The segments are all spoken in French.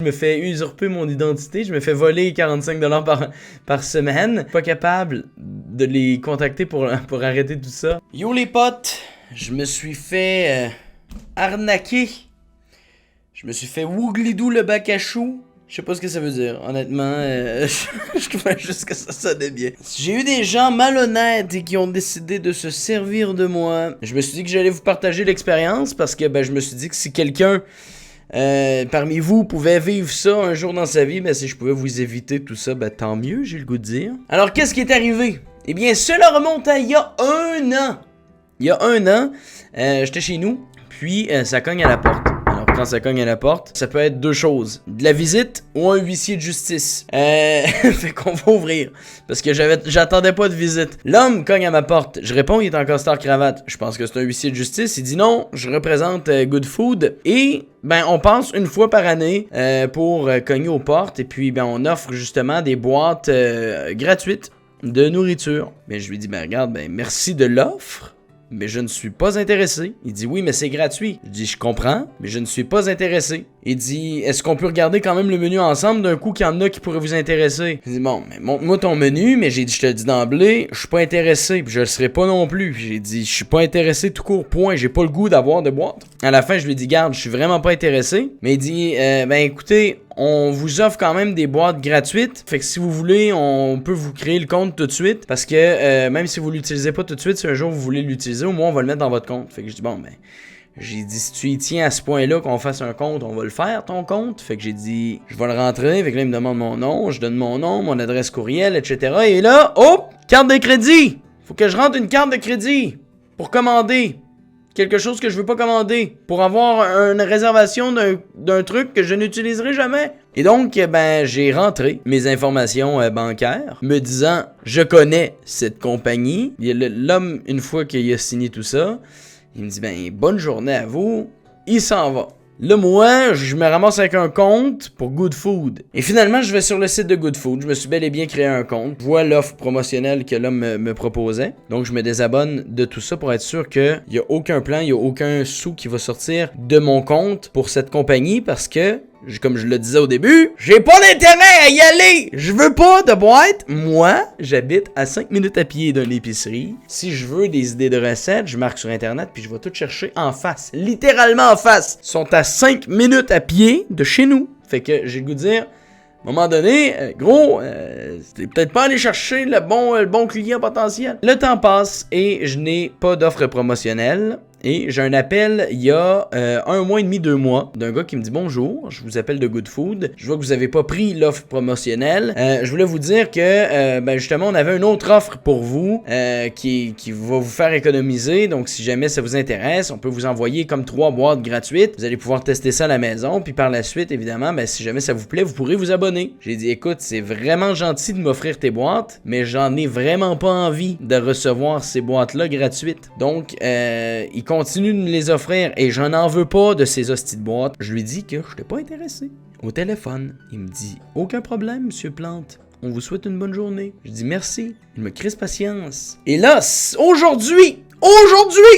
Je me fais usurper mon identité, je me fais voler 45$ par semaine. Pas capable de les contacter pour arrêter tout ça. Yo les potes, je me suis fait arnaquer. Je me suis fait wouglidou le bac à choux. Je sais pas ce que ça veut dire, honnêtement, je trouvais juste que ça sonnait bien. J'ai eu des gens malhonnêtes et qui ont décidé de se servir de moi. Je me suis dit que j'allais vous partager l'expérience parce que je me suis dit que si quelqu'un parmi vous pouvait vivre ça un jour dans sa vie, si je pouvais vous éviter tout ça, tant mieux, j'ai le goût de dire. Alors qu'est-ce qui est arrivé? Eh bien, cela remonte à il y a 1 an. Il y a 1 an, j'étais chez nous, puis ça cogne à la porte. Quand ça cogne à la porte, ça peut être 2 choses. De la visite ou un huissier de justice. Fait qu'on va ouvrir. Parce que j'attendais pas de visite. L'homme cogne à ma porte. Je réponds, il est en costard-cravate. Je pense que c'est un huissier de justice. Il dit non, je représente Good Food. Et, on passe 1 fois par année pour cogner aux portes. Et puis, on offre justement des boîtes gratuites de nourriture. Mais je lui dis, regarde, merci de l'offre. Mais je ne suis pas intéressé. Il dit oui, mais c'est gratuit. Je dis je comprends, mais je ne suis pas intéressé. Il dit est-ce qu'on peut regarder quand même le menu ensemble d'un coup qu'il y en a qui pourraient vous intéresser? Je dis bon, mais montre-moi ton menu, mais j'ai dit je te le dis d'emblée, je suis pas intéressé, puis je le serai pas non plus. J'ai dit je suis pas intéressé tout court, point, j'ai pas le goût d'avoir de boîte. À la fin, je lui dis garde, je suis vraiment pas intéressé. Mais il dit écoutez, on vous offre quand même des boîtes gratuites. Fait que si vous voulez, on peut vous créer le compte tout de suite. Parce que même si vous l'utilisez pas tout de suite, si un jour vous voulez l'utiliser, au moins on va le mettre dans votre compte. Fait que je dis j'ai dit si tu y tiens à ce point-là qu'on fasse un compte, on va le faire ton compte. Fait que j'ai dit je vais le rentrer. Fait que là il me demande mon nom, je donne mon nom, mon adresse courriel, etc. Et là, hop, carte de crédit. Faut que je rentre une carte de crédit pour commander quelque chose que je veux pas commander, pour avoir une réservation d'un truc que je n'utiliserai jamais. Et donc, j'ai rentré mes informations bancaires, me disant, je connais cette compagnie. L'homme, une fois qu'il a signé tout ça, il me dit, bonne journée à vous. Il s'en va. Là, moi, je me ramasse avec un compte pour Good Food. Et finalement, je vais sur le site de Good Food. Je me suis bel et bien créé un compte. Je vois l'offre promotionnelle que l'homme me proposait. Donc, je me désabonne de tout ça pour être sûr qu'il n'y a aucun plan, il n'y a aucun sou qui va sortir de mon compte pour cette compagnie parce que, comme je le disais au début, j'ai pas d'intérêt à y aller. Je veux pas de boîte. Moi, j'habite à 5 minutes à pied d'une épicerie. Si je veux des idées de recettes, je marque sur Internet puis je vais tout chercher en face. Littéralement en face. Ils sont à 5 minutes à pied de chez nous. Fait que j'ai le goût de dire, à un moment donné, t'es peut-être pas allé chercher le bon client potentiel. Le temps passe et je n'ai pas d'offre promotionnelle. Et j'ai un appel il y a 1 mois et demi, 2 mois, d'un gars qui me dit bonjour, je vous appelle de Good Food. Je vois que vous avez pas pris l'offre promotionnelle. Je voulais vous dire que justement on avait une autre offre pour vous qui va vous faire économiser. Donc si jamais ça vous intéresse, on peut vous envoyer comme 3 boîtes gratuites. Vous allez pouvoir tester ça à la maison. Puis par la suite, évidemment, si jamais ça vous plaît, vous pourrez vous abonner. J'ai dit écoute, c'est vraiment gentil de m'offrir tes boîtes, mais j'en ai vraiment pas envie de recevoir ces boîtes-là gratuites. Donc il continue de me les offrir et j'en en veux pas de ces hosties de boîtes. Je lui dis que je n'étais pas intéressé. Au téléphone, il me dit « Aucun problème, monsieur Plante. On vous souhaite une bonne journée. » Je dis « Merci. » Il me crisse patience. Et là, aujourd'hui,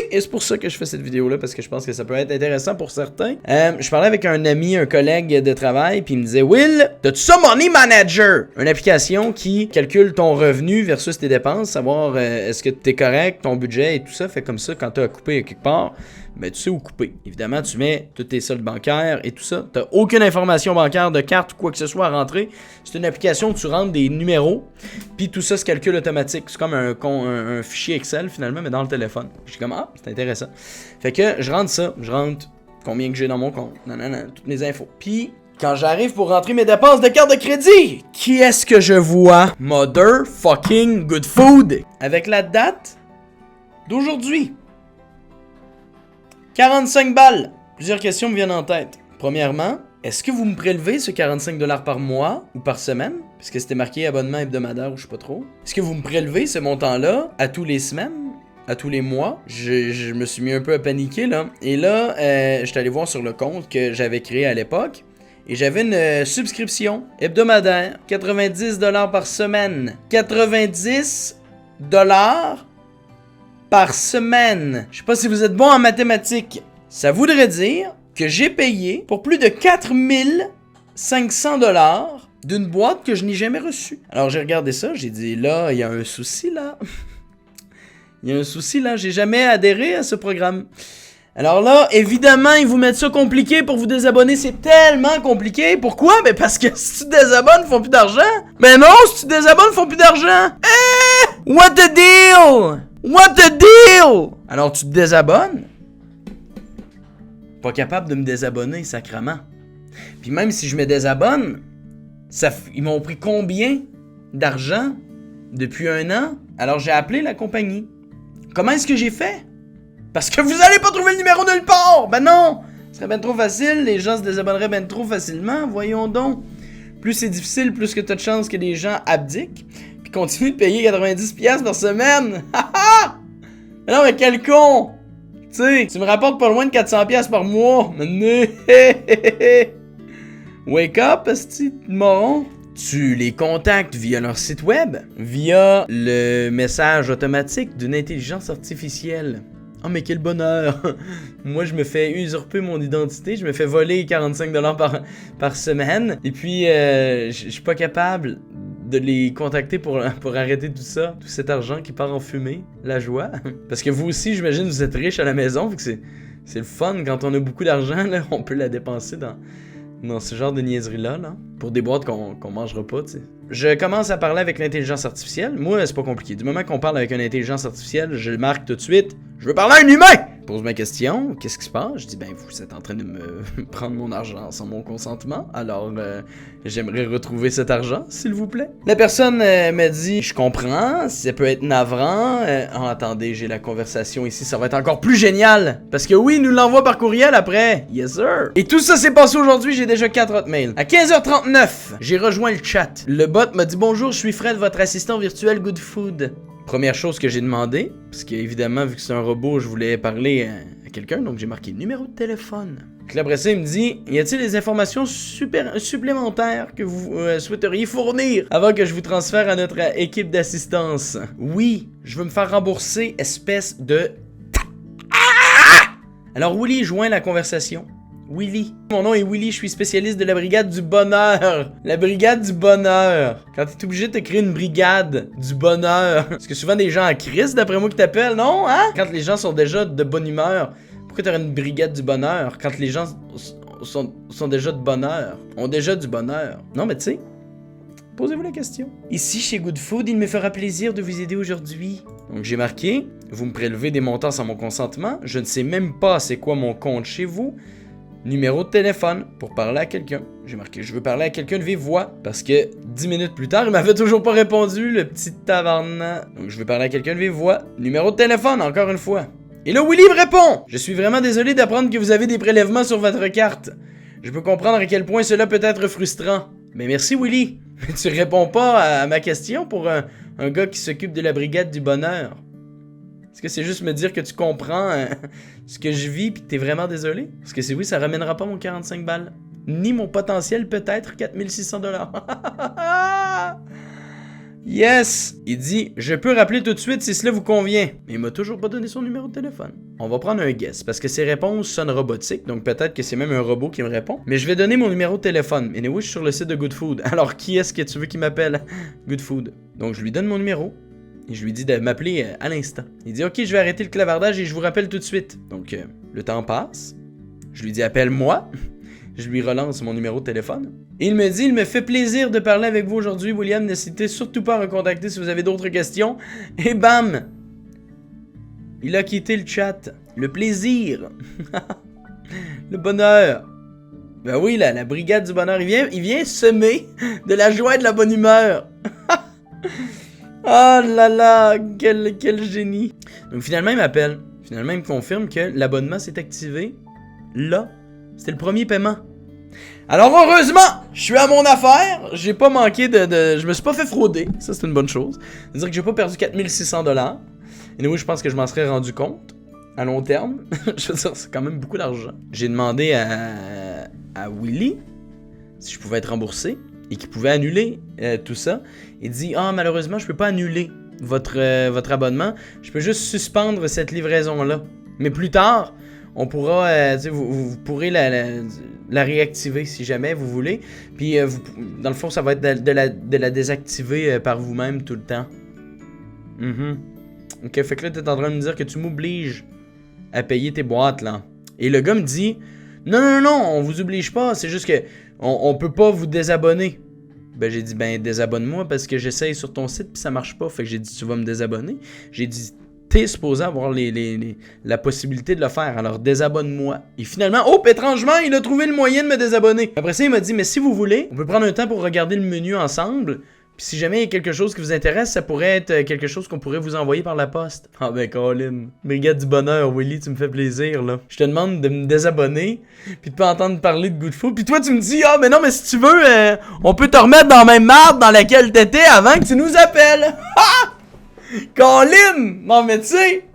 et c'est pour ça que je fais cette vidéo-là, parce que je pense que ça peut être intéressant pour certains. Je parlais avec un ami, un collègue de travail, puis il me disait « Will, t'as-tu ça Money Manager? » Une application qui calcule ton revenu versus tes dépenses, savoir est-ce que t'es correct, ton budget et tout ça. Fait comme ça, quand t'as à couper quelque part, tu sais où couper. Évidemment, tu mets tous tes soldes bancaires et tout ça. T'as aucune information bancaire de carte ou quoi que ce soit à rentrer. C'est une application où tu rentres des numéros, puis tout ça se calcule automatique. C'est comme un fichier Excel finalement, mais dans le téléphone. Je suis comme, c'est intéressant. Fait que je rentre ça, combien que j'ai dans mon compte, toutes mes infos. Puis, quand j'arrive pour rentrer mes dépenses de carte de crédit, qui est-ce que je vois? Motherfucking Good Food. Avec la date d'aujourd'hui. 45 balles. Plusieurs questions me viennent en tête. Premièrement, est-ce que vous me prélevez ce 45$ par mois ou par semaine? Parce que c'était marqué abonnement hebdomadaire ou je sais pas trop. Est-ce que vous me prélevez ce montant-là à tous les semaines? À tous les mois? Je me suis mis un peu à paniquer là. Et là, je suis allé voir sur le compte que j'avais créé à l'époque. Et j'avais une subscription hebdomadaire. 90$ par semaine. 90$ par semaine. Je sais pas si vous êtes bon en mathématiques. Ça voudrait dire que j'ai payé pour plus de 4000 500$ d'une boîte que je n'ai jamais reçue. Alors j'ai regardé ça, j'ai dit là, il y a un souci là. Il y a un souci là, j'ai jamais adhéré à ce programme. Alors là, évidemment, ils vous mettent ça compliqué pour vous désabonner. C'est tellement compliqué. Pourquoi? Ben parce que si tu te désabonnes, ils font plus d'argent. Ben non, si tu te désabonnes, ils font plus d'argent. What the deal? What the deal? Alors tu te désabonnes. Pas capable de me désabonner, sacrément. Puis même si je me désabonne, ils m'ont pris combien d'argent depuis 1 an? Alors j'ai appelé la compagnie. Comment est-ce que j'ai fait? Parce que vous allez pas trouver le numéro nulle part! Ben non! Ce serait ben trop facile, les gens se désabonneraient ben trop facilement, voyons donc. Plus c'est difficile, plus que t'as de chances que les gens abdiquent, puis continuent de payer 90$ par semaine! Haha! Mais non, mais quel con! Tu sais, tu me rapportes pas loin de 400$ par mois! Wake up, esti de moron! Tu les contactes via leur site web, via le message automatique d'une intelligence artificielle. Oh mais quel bonheur! Moi je me fais usurper mon identité, je me fais voler 45$ par semaine, et puis je suis pas capable de les contacter pour arrêter tout ça, tout cet argent qui part en fumée, la joie. Parce que vous aussi, j'imagine, vous êtes riche à la maison, vu que c'est le fun, quand on a beaucoup d'argent, là, on peut la dépenser dans ce genre de niaiserie-là, là, pour des boîtes qu'on mangera pas, tu sais. Je commence à parler avec l'intelligence artificielle. Moi, c'est pas compliqué. Du moment qu'on parle avec une intelligence artificielle, je le marque tout de suite. Je veux parler à un humain! Pose ma question. Qu'est-ce qui se passe? Je dis, ben, vous êtes en train de me prendre mon argent sans mon consentement. Alors, j'aimerais retrouver cet argent, s'il vous plaît. La personne me dit, je comprends, ça peut être navrant. Attendez, j'ai la conversation ici, ça va être encore plus génial. Parce que oui, il nous l'envoie par courriel après. Yes, sir. Et tout ça s'est passé aujourd'hui, j'ai déjà 4 hotmails. À 15h39, j'ai rejoint le chat. Le bot m'a dit, bonjour, je suis Fred, votre assistant virtuel Good Food. Première chose que j'ai demandé, parce qu'évidemment, vu que c'est un robot, je voulais parler à quelqu'un, donc j'ai marqué numéro de téléphone. Puis après ça, il me dit, y a-t-il des informations supplémentaires que vous souhaiteriez fournir avant que je vous transfère à notre équipe d'assistance? Oui, je veux me faire rembourser, espèce de... Alors Willy joint la conversation. Willy. Mon nom est Willy, je suis spécialiste de la brigade du bonheur. La brigade du bonheur. Quand t'es obligé de te créer une brigade du bonheur. Parce que souvent des gens en crise, d'après moi, qui t'appellent, non? Hein? Quand les gens sont déjà de bonne humeur, pourquoi t'aurais une brigade du bonheur? Quand les gens sont déjà de bonheur. Ont déjà du bonheur. Non, mais tu sais, posez-vous la question. Ici, chez Good Food, il me fera plaisir de vous aider aujourd'hui. Donc j'ai marqué, vous me prélevez des montants sans mon consentement. Je ne sais même pas c'est quoi mon compte chez vous. Numéro de téléphone pour parler à quelqu'un. J'ai marqué, je veux parler à quelqu'un de vive voix. Parce que 10 minutes plus tard, il m'avait toujours pas répondu, le petit tabarnak. Donc je veux parler à quelqu'un de vive voix. Numéro de téléphone, encore une fois. Et là, Willy me répond. Je suis vraiment désolé d'apprendre que vous avez des prélèvements sur votre carte. Je peux comprendre à quel point cela peut être frustrant. Mais merci, Willy. Mais tu réponds pas à ma question pour un gars qui s'occupe de la brigade du bonheur. Est-ce que c'est juste me dire que tu comprends ce que je vis pis que t'es vraiment désolé? Parce que si oui, ça ramènera pas mon 45 balles. Ni mon potentiel peut-être 4600$. Yes! Il dit, je peux rappeler tout de suite si cela vous convient. Mais il m'a toujours pas donné son numéro de téléphone. On va prendre un guess, parce que ses réponses sonnent robotiques, donc peut-être que c'est même un robot qui me répond. Mais je vais donner mon numéro de téléphone. Et oui, je suis sur le site de Good Food. Alors qui est-ce que tu veux qui m'appelle? Good Food. Donc je lui donne mon numéro. Et je lui dis de m'appeler à l'instant. Il dit, ok, je vais arrêter le clavardage et je vous rappelle tout de suite. Donc, le temps passe. Je lui dis, appelle-moi. Je lui relance mon numéro de téléphone. Et il me dit, il me fait plaisir de parler avec vous aujourd'hui, William. N'hésitez surtout pas à recontacter si vous avez d'autres questions. Et bam! Il a quitté le chat. Le plaisir. Le bonheur. Ben oui, la brigade du bonheur. Il vient semer de la joie et de la bonne humeur. Oh là là, quel génie. Donc finalement, il m'appelle. Finalement, il me confirme que l'abonnement s'est activé. Là, c'était le premier paiement. Alors heureusement, je suis à mon affaire. J'ai pas manqué je me suis pas fait frauder. Ça, c'est une bonne chose. C'est-à-dire que j'ai pas perdu 4600$. Et oui, je pense que je m'en serais rendu compte. À long terme. Je veux dire, c'est quand même beaucoup d'argent. J'ai demandé à Willy si je pouvais être remboursé. Et qui pouvait annuler tout ça. Il dit, malheureusement, je peux pas annuler votre abonnement. Je peux juste suspendre cette livraison-là. Mais plus tard, on pourra, tu sais, vous pourrez la réactiver si jamais vous voulez. Puis, dans le fond, ça va être de la désactiver par vous-même tout le temps. Ok, fait que là, t'es en train de me dire que tu m'obliges à payer tes boîtes, là. Et le gars me dit, non, on vous oblige pas, c'est juste que on peut pas vous désabonner. Ben, j'ai dit, ben, désabonne-moi parce que j'essaye sur ton site puis ça marche pas. Fait que j'ai dit, tu vas me désabonner. J'ai dit, t'es supposé avoir la possibilité de le faire, alors désabonne-moi. Et finalement, étrangement, il a trouvé le moyen de me désabonner. Après ça, il m'a dit, mais si vous voulez, on peut prendre un temps pour regarder le menu ensemble. Puis si jamais il y a quelque chose qui vous intéresse, ça pourrait être quelque chose qu'on pourrait vous envoyer par la poste. Ah ben Colin, brigade du bonheur, Willy, tu me fais plaisir là. Je te demande de me désabonner, puis de pas entendre parler de Goodfood. Puis toi tu me dis, ah mais non mais si tu veux, on peut te remettre dans la même marde dans laquelle t'étais avant que tu nous appelles. Ha! Colin! Non mais tu sais,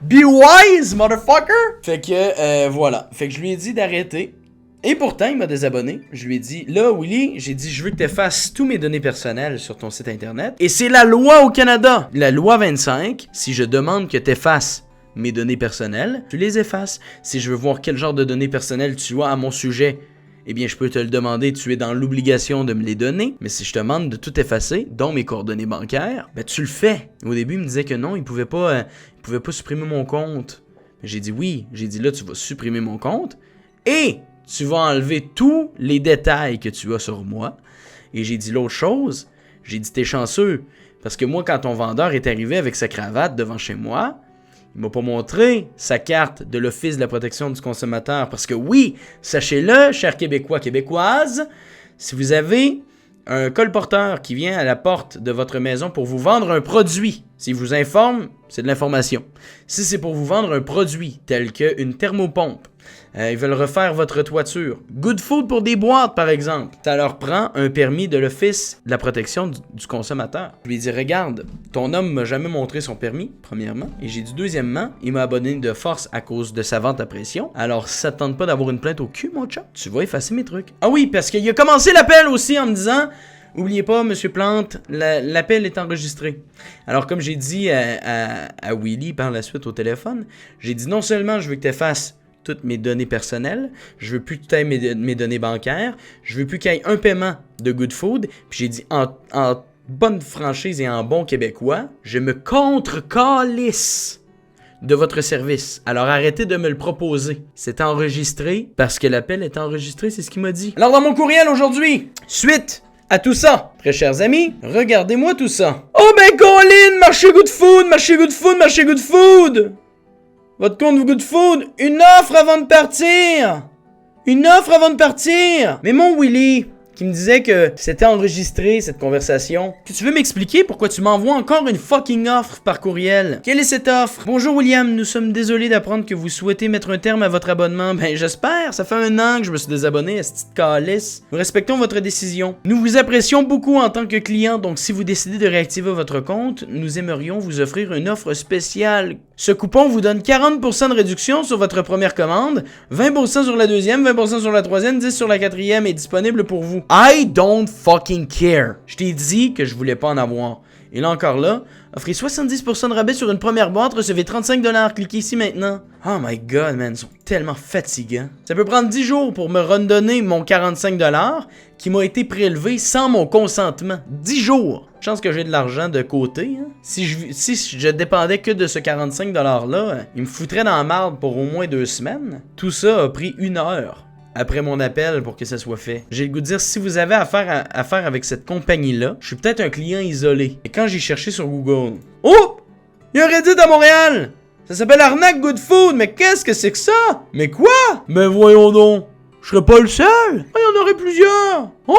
be wise, motherfucker! Fait que, voilà. Fait que je lui ai dit d'arrêter. Et pourtant, il m'a désabonné. Je lui ai dit, là, Willy, j'ai dit, je veux que tu effaces tous mes données personnelles sur ton site internet. Et c'est la loi au Canada. La loi 25, si je demande que tu effaces mes données personnelles, tu les effaces. Si je veux voir quel genre de données personnelles tu as à mon sujet, eh bien, je peux te le demander, tu es dans l'obligation de me les donner. Mais si je te demande de tout effacer, dont mes coordonnées bancaires, ben tu le fais. Au début, il me disait que non, il pouvait pas supprimer mon compte. J'ai dit oui. J'ai dit là, tu vas supprimer mon compte. Et tu vas enlever tous les détails que tu as sur moi. Et j'ai dit l'autre chose. J'ai dit, t'es chanceux. Parce que moi, quand ton vendeur est arrivé avec sa cravate devant chez moi, il m'a pas montré sa carte de l'Office de la protection du consommateur. Parce que oui, sachez-le, chers Québécois, Québécoises, si vous avez un colporteur qui vient à la porte de votre maison pour vous vendre un produit, s'il vous informe, c'est de l'information. Si c'est pour vous vendre un produit tel qu'une thermopompe, ils veulent refaire votre toiture. Goodfood pour des boîtes, par exemple. Ça leur prend un permis de l'Office de la protection du consommateur. Je lui ai dit, regarde, ton homme m'a jamais montré son permis, premièrement. Et j'ai dit, deuxièmement, il m'a abonné de force à cause de sa vente à pression. Alors, si ça te tente pas d'avoir une plainte au cul, mon chat, tu vas effacer mes trucs. Ah oui, parce qu'il a commencé l'appel aussi en me disant, oubliez pas, Monsieur Plante, l'appel est enregistré. Alors, comme j'ai dit à Willy par la suite au téléphone, j'ai dit, non seulement je veux que tu effaces toutes mes données personnelles, je veux plus que tu aies mes données bancaires, je veux plus qu'il y ait un paiement de Goodfood, puis j'ai dit en bonne franchise et en bon québécois, je me contre-calisse de votre service. Alors arrêtez de me le proposer. C'est enregistré parce que l'appel est enregistré, c'est ce qu'il m'a dit. Alors dans mon courriel aujourd'hui, suite à tout ça, très chers amis, regardez-moi tout ça. Oh ben Colin, marché Goodfood, marché Goodfood, marché Goodfood! Votre compte Goodfood, une offre avant de partir! Une offre avant de partir! Mais mon Willy, qui me disait que c'était enregistré, cette conversation, que tu veux m'expliquer pourquoi tu m'envoies encore une fucking offre par courriel? Quelle est cette offre? Bonjour William, nous sommes désolés d'apprendre que vous souhaitez mettre un terme à votre abonnement. Ben j'espère, ça fait 1 an que je me suis désabonné à cette petite calice. Nous respectons votre décision. Nous vous apprécions beaucoup en tant que client, donc si vous décidez de réactiver votre compte, nous aimerions vous offrir une offre spéciale. Ce coupon vous donne 40% de réduction sur votre première commande, 20% sur la deuxième, 20% sur la troisième, 10% sur la quatrième est disponible pour vous. I don't fucking care. Je t'ai dit que je voulais pas en avoir. Et là encore là, offrez 70% de rabais sur une première boîte, recevez 35$. Cliquez ici maintenant. Oh my god, man, ils sont tellement fatigants. Ça peut prendre 10 jours pour me redonner mon 45$ qui m'a été prélevé sans mon consentement. 10 jours. Chance que j'ai de l'argent de côté. Hein. Si je dépendais que de ce 45$-là, il me foutrait dans la marde pour au moins 2 semaines. Tout ça a pris 1 heure après mon appel pour que ça soit fait. J'ai le goût de dire, si vous avez affaire avec cette compagnie-là, je suis peut-être un client isolé. Et quand j'ai cherché sur Google, oh! Il y a un Reddit à Montréal! Ça s'appelle Arnaque Goodfood, mais qu'est-ce que c'est que ça? Mais quoi? Mais voyons donc! Je serais pas le seul! Il y en aurait plusieurs! Oh!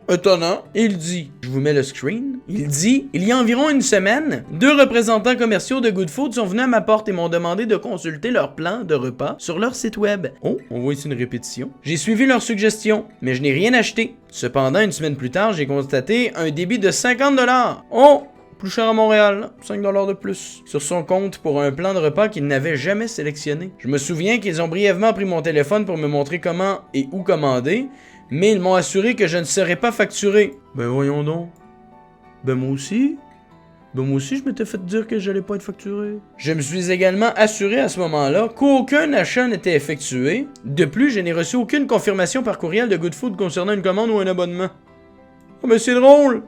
Étonnant. Il dit, je vous mets le screen, il dit, il y a environ 1 semaine, 2 représentants commerciaux de Goodfood sont venus à ma porte et m'ont demandé de consulter leur plan de repas sur leur site web. Oh, on voit ici une répétition. J'ai suivi leurs suggestions, mais je n'ai rien acheté. Cependant, 1 semaine plus tard, j'ai constaté un débit de 50$. Oh! Plus cher à Montréal, 5$ de plus, sur son compte pour un plan de repas qu'il n'avait jamais sélectionné. Je me souviens qu'ils ont brièvement pris mon téléphone pour me montrer comment et où commander, mais ils m'ont assuré que je ne serais pas facturé. Ben voyons donc. Ben moi aussi. Ben moi aussi, je m'étais fait dire que j'allais pas être facturé. Je me suis également assuré à ce moment-là qu'aucun achat n'était effectué. De plus, je n'ai reçu aucune confirmation par courriel de Goodfood concernant une commande ou un abonnement. Oh mais c'est drôle!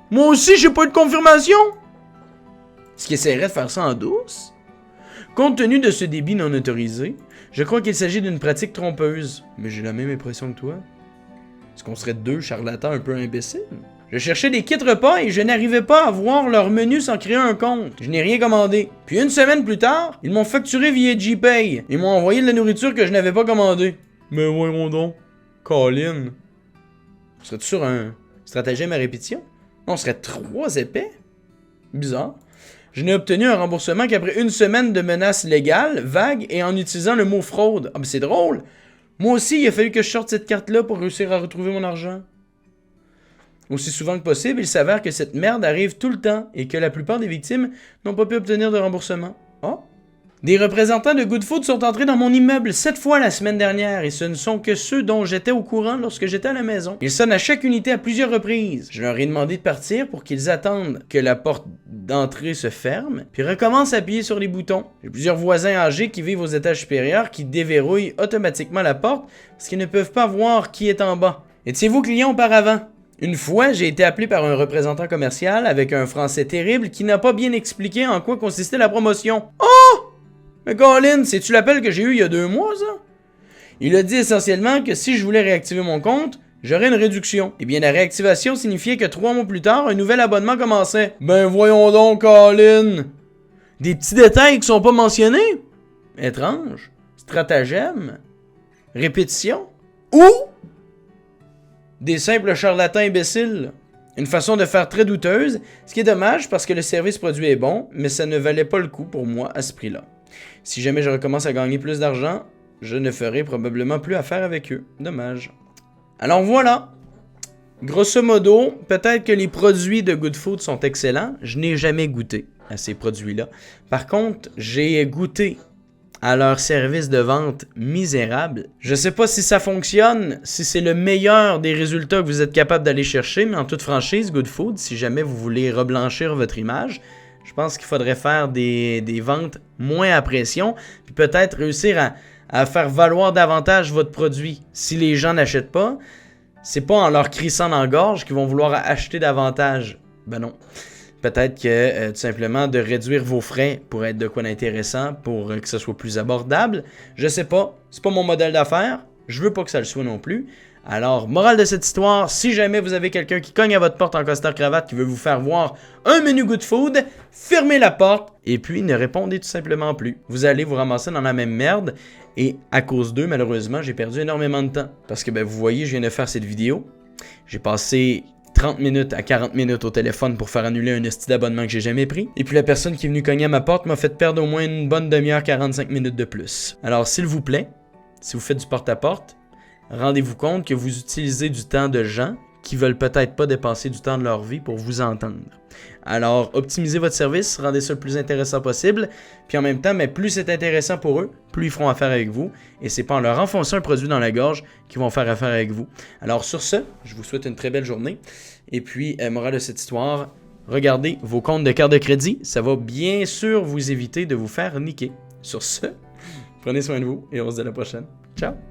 Moi aussi, j'ai pas eu de confirmation! Est-ce qu'il essaierait de faire ça en douce? Compte tenu de ce débit non autorisé, je crois qu'il s'agit d'une pratique trompeuse. Mais j'ai la même impression que toi. Est-ce qu'on serait deux charlatans un peu imbéciles? Je cherchais des kits repas et je n'arrivais pas à voir leur menu sans créer un compte. Je n'ai rien commandé. Puis une semaine plus tard, ils m'ont facturé via GPay. Ils m'ont envoyé de la nourriture que je n'avais pas commandée. Mais voyons donc. Colin. Serais-tu sur un stratagème à répétition? On serait 3 épais? Bizarre. Je n'ai obtenu un remboursement qu'après une semaine de menaces légales, vagues et en utilisant le mot fraude. Ah, mais c'est drôle! Moi aussi, il a fallu que je sorte cette carte-là pour réussir à retrouver mon argent. Aussi souvent que possible, il s'avère que cette merde arrive tout le temps et que la plupart des victimes n'ont pas pu obtenir de remboursement. Oh! Des représentants de Goodfood sont entrés dans mon immeuble 7 fois la semaine dernière et ce ne sont que ceux dont j'étais au courant lorsque j'étais à la maison. Ils sonnent à chaque unité à plusieurs reprises. Je leur ai demandé de partir pour qu'ils attendent que la porte d'entrée se ferme, puis recommencent à appuyer sur les boutons. J'ai plusieurs voisins âgés qui vivent aux étages supérieurs qui déverrouillent automatiquement la porte parce qu'ils ne peuvent pas voir qui est en bas. Étiez-vous client auparavant? Une fois, j'ai été appelé par un représentant commercial avec un français terrible qui n'a pas bien expliqué en quoi consistait la promotion. Oh! Mais Colin, c'est-tu l'appel que j'ai eu il y a 2 mois, ça? Il a dit essentiellement que si je voulais réactiver mon compte, j'aurais une réduction. Eh bien, la réactivation signifiait que 3 mois plus tard, un nouvel abonnement commençait. Ben voyons donc, Colin! Des petits détails qui sont pas mentionnés? Étrange. Stratagème? Répétition? Ou des simples charlatans imbéciles? Une façon de faire très douteuse, ce qui est dommage parce que le service produit est bon, mais ça ne valait pas le coup pour moi à ce prix-là. Si jamais je recommence à gagner plus d'argent, je ne ferai probablement plus affaire avec eux. Dommage. Alors voilà. Grosso modo, peut-être que les produits de Goodfood sont excellents. Je n'ai jamais goûté à ces produits-là. Par contre, j'ai goûté à leur service de vente misérable. Je sais pas si ça fonctionne, si c'est le meilleur des résultats que vous êtes capable d'aller chercher, mais en toute franchise, Goodfood, si jamais vous voulez reblanchir votre image, je pense qu'il faudrait faire des ventes moins à pression, puis peut-être réussir à faire valoir davantage votre produit. Si les gens n'achètent pas, c'est pas en leur crissant dans la gorge qu'ils vont vouloir acheter davantage. Ben non. Peut-être que tout simplement de réduire vos frais pour être de quoi d'intéressant, pour que ce soit plus abordable. Je sais pas, c'est pas mon modèle d'affaires, je veux pas que ça le soit non plus. Alors, morale de cette histoire, si jamais vous avez quelqu'un qui cogne à votre porte en costard-cravate qui veut vous faire voir un menu Goodfood, fermez la porte et puis ne répondez tout simplement plus. Vous allez vous ramasser dans la même merde et à cause d'eux, malheureusement, j'ai perdu énormément de temps. Parce que vous voyez, je viens de faire cette vidéo, j'ai passé 30 minutes à 40 minutes au téléphone pour faire annuler un esti d'abonnement que j'ai jamais pris. Et puis la personne qui est venue cogner à ma porte m'a fait perdre au moins une bonne demi-heure, 45 minutes de plus. Alors s'il vous plaît, si vous faites du porte-à-porte, rendez-vous compte que vous utilisez du temps de gens qui veulent peut-être pas dépenser du temps de leur vie pour vous entendre. Alors, optimisez votre service, rendez ça le plus intéressant possible, puis en même temps, mais plus c'est intéressant pour eux, plus ils feront affaire avec vous, et c'est pas en leur enfonçant un produit dans la gorge qu'ils vont faire affaire avec vous. Alors sur ce, je vous souhaite une très belle journée, et puis, morale de cette histoire, regardez vos comptes de carte de crédit, ça va bien sûr vous éviter de vous faire niquer. Sur ce, prenez soin de vous, et on se dit à la prochaine. Ciao!